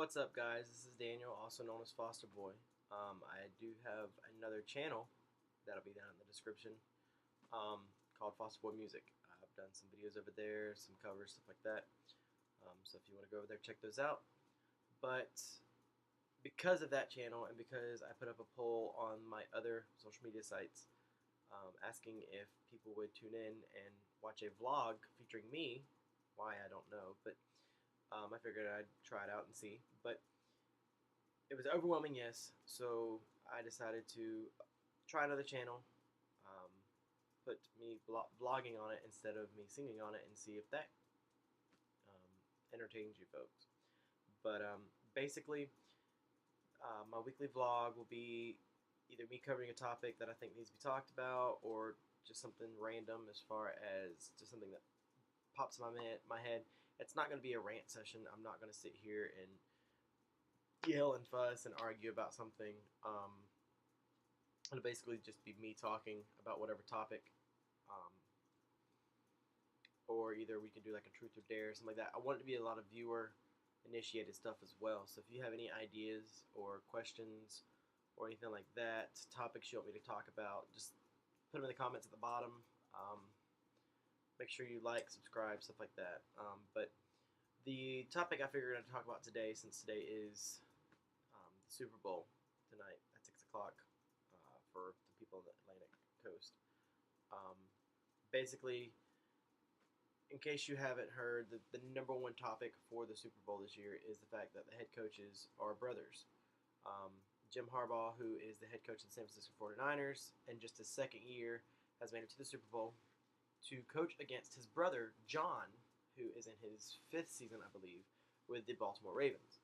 What's up, guys? This is Daniel, also known as FosterBoy. I do have another channel that'll be down in the description called FosterBoyMusic. I've done some videos over there, some covers, stuff like that. So if you want to go over there, check those out. But because of that channel and because I put up a poll on my other social media sites asking if people would tune in and watch a vlog featuring me, why I don't know, but I figured I'd try it out and see, but it was overwhelming yes, so I decided to try another channel, put me blogging on it instead of me singing on it, and see if that entertains you folks. But basically, my weekly vlog will be either me covering a topic that I think needs to be talked about, or just something random as far as just something that pops in my head. It's not going to be a rant session. I'm not going to sit here and yell and fuss and argue about something. It'll basically just be me talking about whatever topic. Or either we can do like a truth or dare or something like that. I want it to be a lot of viewer initiated stuff as well. So if you have any ideas or questions or anything like that, topics you want me to talk about, just put them in the comments at the bottom. Make sure you like, subscribe, stuff like that. But the topic I figured I'd talk about today, since today is the Super Bowl tonight at 6 o'clock for the people on the Atlantic coast. Basically, in case you haven't heard, the number one topic for the Super Bowl this year is the fact that the head coaches are brothers. Jim Harbaugh, who is the head coach of the San Francisco 49ers, in just his second year, has made it to the Super Bowl to coach against his brother, John, who is in his fifth season, I believe, with the Baltimore Ravens.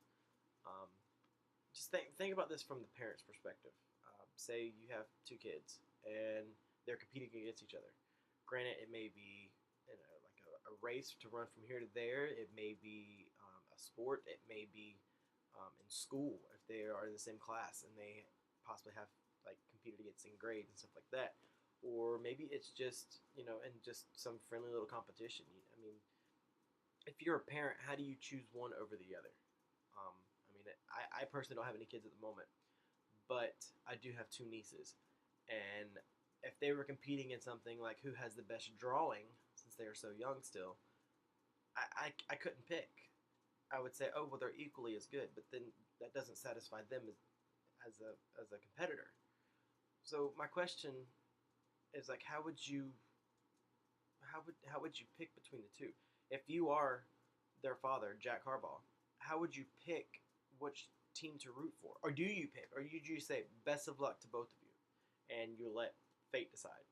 Just think about this from the parent's perspective. Say you have two kids, and they're competing against each other. Granted, it may be like a race to run from here to there. It may be a sport. It may be in school if they are in the same class and they possibly have like competed against in grades and stuff like that. Or maybe it's just, in just some friendly little competition. I mean, if you're a parent, how do you choose one over the other? I personally don't have any kids at the moment, but I do have two nieces. And if they were competing in something like who has the best drawing, since they are so young still, I couldn't pick. I would say, oh, well, they're equally as good, but then that doesn't satisfy them as a competitor. So my question is like, how would you pick between the two? If you are their father, Jack Harbaugh, how would you pick which team to root for? Or do you pick? Or do you say best of luck to both of you and you let fate decide?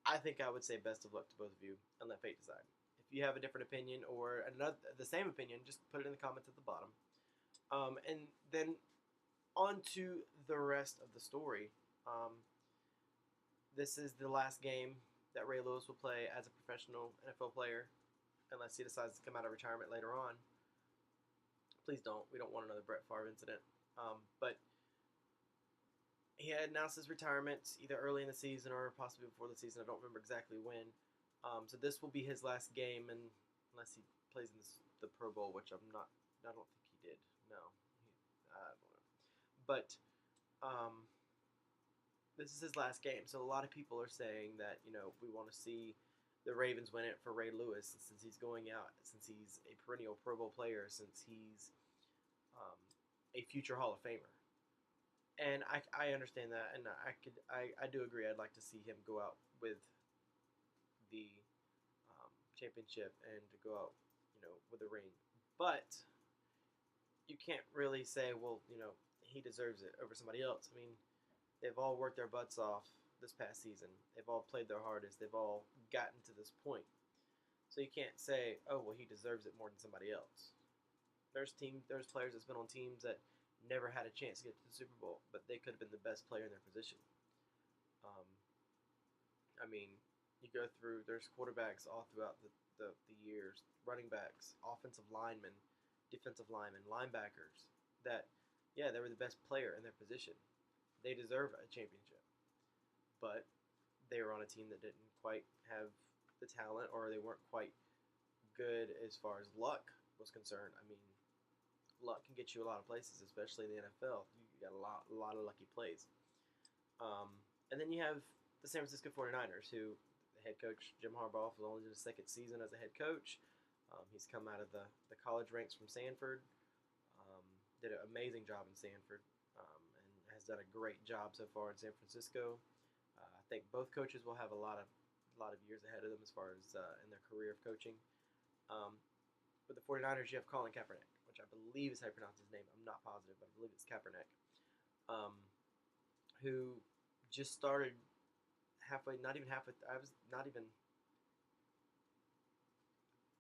I think I would say best of luck to both of you and let fate decide. If you have a different opinion or the same opinion, just put it in the comments at the bottom. And then on to the rest of the story. This is the last game that Ray Lewis will play as a professional NFL player, unless he decides to come out of retirement later on. Please don't. We don't want another Brett Favre incident. But he had announced his retirement either early in the season or possibly before the season. I don't remember exactly when. So this will be his last game, and unless he plays in the Pro Bowl, which I don't think he did. No, I don't know. But this is his last game, so a lot of people are saying that we want to see the Ravens win it for Ray Lewis, since he's going out, since he's a perennial Pro Bowl player, since he's a future Hall of Famer. And I understand that, and I do agree. I'd like to see him go out with the championship and to go out, with a ring. But you can't really say, well, he deserves it over somebody else. I mean, they've all worked their butts off this past season. They've all played their hardest. They've all gotten to this point. So you can't say, oh, well, he deserves it more than somebody else. There's players that's been on teams that never had a chance to get to the Super Bowl, but they could have been the best player in their position. You go through, there's quarterbacks all throughout the years, running backs, offensive linemen, defensive linemen, linebackers, that, yeah, they were the best player in their position. They deserve a championship. But they were on a team that didn't quite have the talent, or they weren't quite good as far as luck was concerned. luck can get you a lot of places, especially in the NFL. You got a lot of lucky plays. And then you have the San Francisco 49ers, who the head coach, Jim Harbaugh, was only in his second season as a head coach. He's come out of the college ranks from Stanford, did an amazing job in Stanford, and has done a great job so far in San Francisco. I think both coaches will have a lot of years ahead of them as far as in their career of coaching. With the 49ers, you have Colin Kaepernick, which I believe is how you pronounce his name. I'm not positive, but I believe it's Kaepernick, who just started not even halfway. I was not even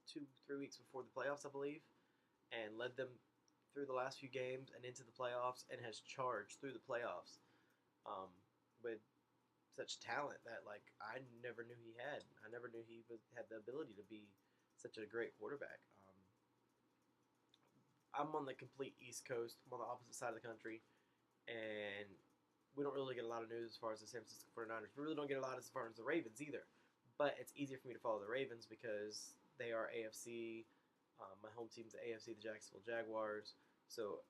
2-3 weeks before the playoffs, I believe, and led them through the last few games and into the playoffs, and has charged through the playoffs with such talent that I never knew he had. I never knew he had the ability to be such a great quarterback. I'm on the complete East Coast. I'm on the opposite side of the country, and we don't really get a lot of news as far as the San Francisco 49ers. We really don't get a lot as far as the Ravens either. But it's easier for me to follow the Ravens because they are AFC. My home team's the AFC, the Jacksonville Jaguars. So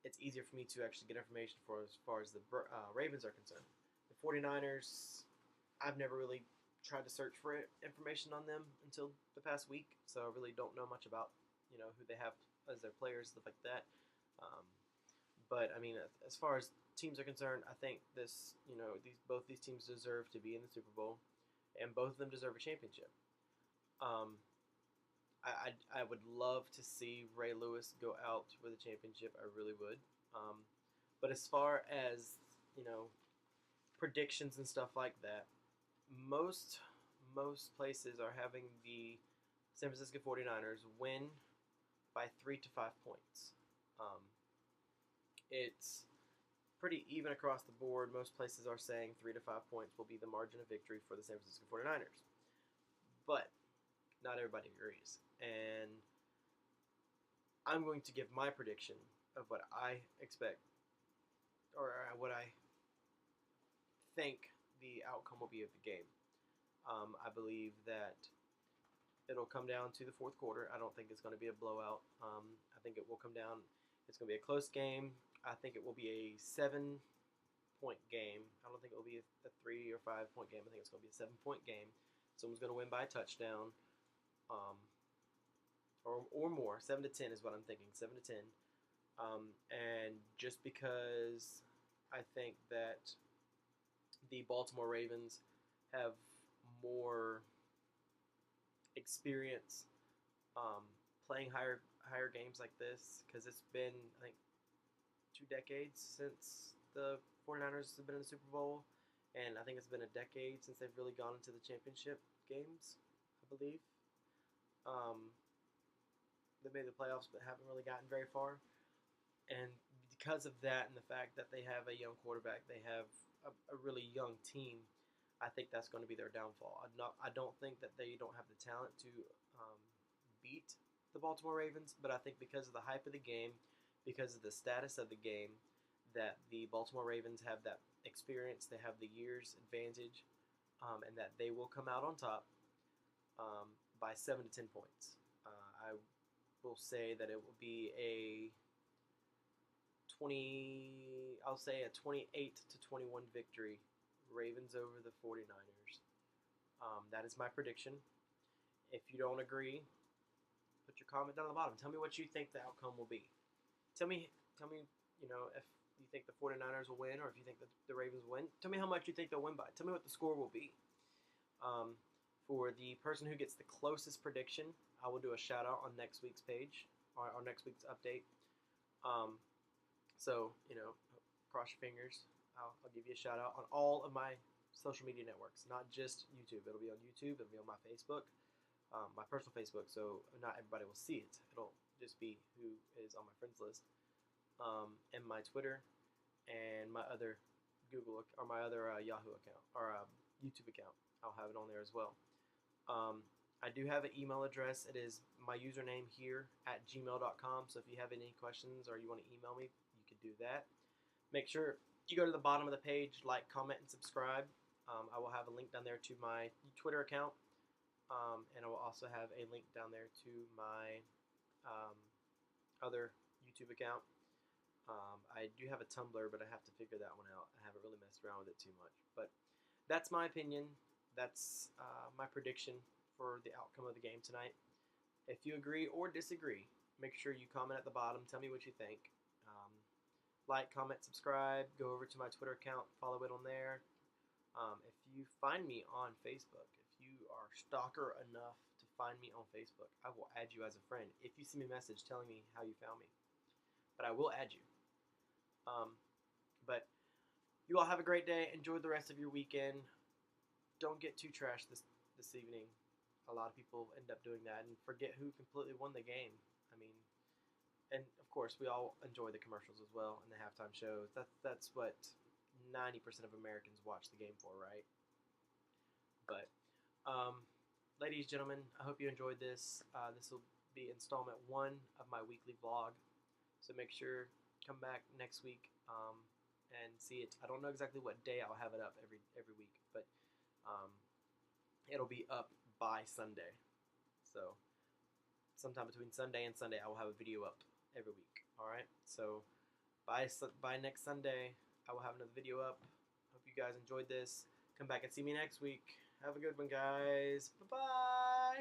it's easier for me to actually get information as far as the Ravens are concerned. The 49ers, I've never really tried to search for information on them until the past week. So I really don't know much about who they have as their players, stuff like that. But I mean, as far as teams are concerned, I think both these teams deserve to be in the Super Bowl, and both of them deserve a championship. I would love to see Ray Lewis go out with a championship. I really would. But as far as predictions and stuff like that, most places are having the San Francisco 49ers win by 3 to 5 points. It's pretty even across the board. Most places are saying 3 to 5 points will be the margin of victory for the San Francisco 49ers. But not everybody agrees. And I'm going to give my prediction of what I expect, or what I think the outcome will be of the game. I believe that it'll come down to the fourth quarter. I don't think it's going to be a blowout. I think it will come down. It's going to be a close game. I think it will be a 7-point game. I don't think it will be a 3 or 5 point game. I think it's going to be a 7-point game. Someone's going to win by a touchdown, or more. 7 to 10 is what I'm thinking. 7 to 10. And just because I think that the Baltimore Ravens have more experience playing higher games like this, because it's been, I think, 2 decades since the 49ers have been in the Super Bowl, and I think it's been a decade since they've really gone into the championship games, I believe. They made the playoffs but haven't really gotten very far, and because of that and the fact that they have a young quarterback, they have a really young team, I think that's going to be their downfall. I don't think that they don't have the talent to beat the Baltimore Ravens, but I think because of the hype of the game, because of the status of the game, that the Baltimore Ravens have that experience, they have the years advantage, and that they will come out on top by 7 to 10 points. I will say that it will be a 28 to 21 victory, Ravens over the 49ers. That is my prediction. If you don't agree, put your comment down at the bottom. Tell me what you think the outcome will be. Tell me, if you think the 49ers will win, or if you think that the Ravens will win. Tell me how much you think they'll win by. Tell me what the score will be. For the person who gets the closest prediction, I will do a shout out on next week's page, or on next week's update. So, cross your fingers. I'll give you a shout out on all of my social media networks, not just YouTube. It'll be on YouTube. It'll be on my Facebook, my personal Facebook. So not everybody will see it. It'll just be who is on my friends list, and my Twitter, and my other Yahoo account, or YouTube account. I'll have it on there as well. I do have an email address. It is my username here at gmail.com. So if you have any questions or you want to email me, you can do that. Make sure you go to the bottom of the page, like, comment, and subscribe. I will have a link down there to my Twitter account, and I will also have a link down there to my other YouTube account. I do have a Tumblr, but I have to figure that one out. I haven't really messed around with it too much. But that's my opinion. That's my prediction for the outcome of the game tonight. If you agree or disagree, make sure you comment at the bottom. Tell me what you think. Like, comment, subscribe. Go over to my Twitter account. Follow it on there. If you find me on Facebook, if you are stalker enough to find me on Facebook, I will add you as a friend. If you send me a message telling me how you found me, but I will add you. But you all have a great day. Enjoy the rest of your weekend. Don't get too trashed this evening. A lot of people end up doing that and forget who completely won the game. I mean, and of course we all enjoy the commercials as well and the halftime shows. That's what 90% of Americans watch the game for, right? But ladies, gentlemen, I hope you enjoyed this. This will be installment 1 of my weekly vlog. So make sure come back next week and see it. I don't know exactly what day I'll have it up every week, but it'll be up by Sunday. So sometime between Sunday and Sunday, I will have a video up every week. All right. So by next Sunday, I will have another video up. Hope you guys enjoyed this. Come back and see me next week. Have a good one, guys. Bye bye.